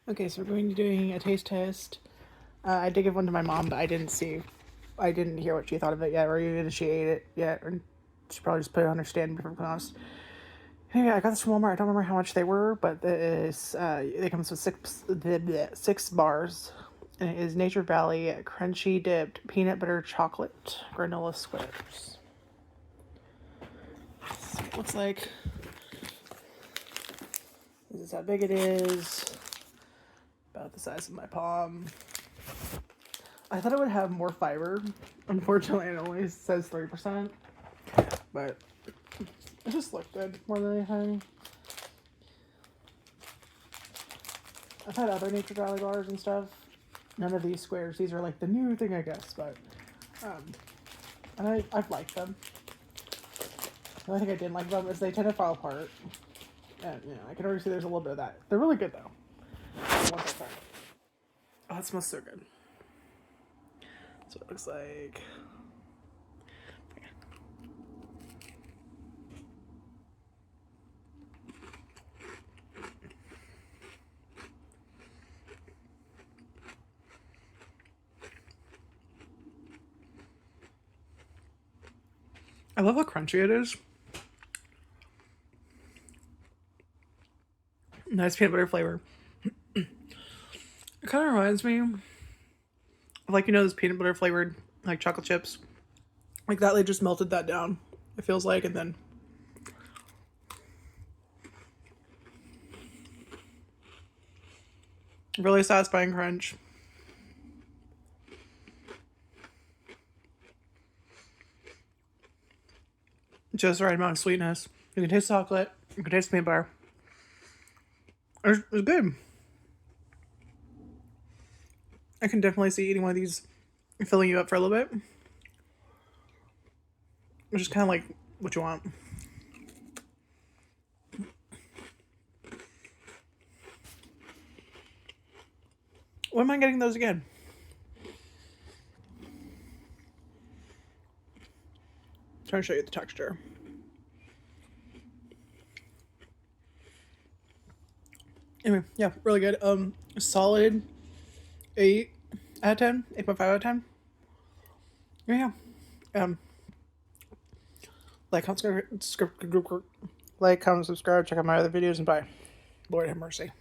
Okay, so we're going to be doing a taste test. I did give one to my mom, but I didn't hear what she thought of it yet, or even if she ate it yet, or she probably just put it on her stand, to be perfectly honest. Anyway, I got this from Walmart. I don't remember how much they were, but it comes with six bars. And it is Nature Valley Crunchy Dipped Peanut Butter Chocolate Granola Squares. So it looks like this is how big it is. About the size of my palm. I thought it would have more fiber. Unfortunately, it only says 3%. But it just looked good more than anything. I've had other Nature Valley bars and stuff. None of these squares. These are like the new thing, I guess. But, and I've liked them. The only thing I didn't like about them is they tend to fall apart. And, I can already see there's a little bit of that. They're really good, though. Once I try it. Oh, it smells so good. That's what it looks like. I love how crunchy it is. Nice peanut butter flavor. It kind of reminds me of, like, those peanut butter flavored, like, chocolate chips. Like that, they just melted that down, it feels like, and then really satisfying crunch. Just the right amount of sweetness. You can taste the chocolate. You can taste the peanut butter. It's good. I can definitely see eating one of these filling you up for a little bit. Which is kind of like what you want. When am I getting those again? I'm trying to show you the texture. Anyway, yeah, really good. Solid 8 out of 10, 8.5 out of 10. Yeah. Like, comment, subscribe, check out my other videos, and bye. Lord have mercy.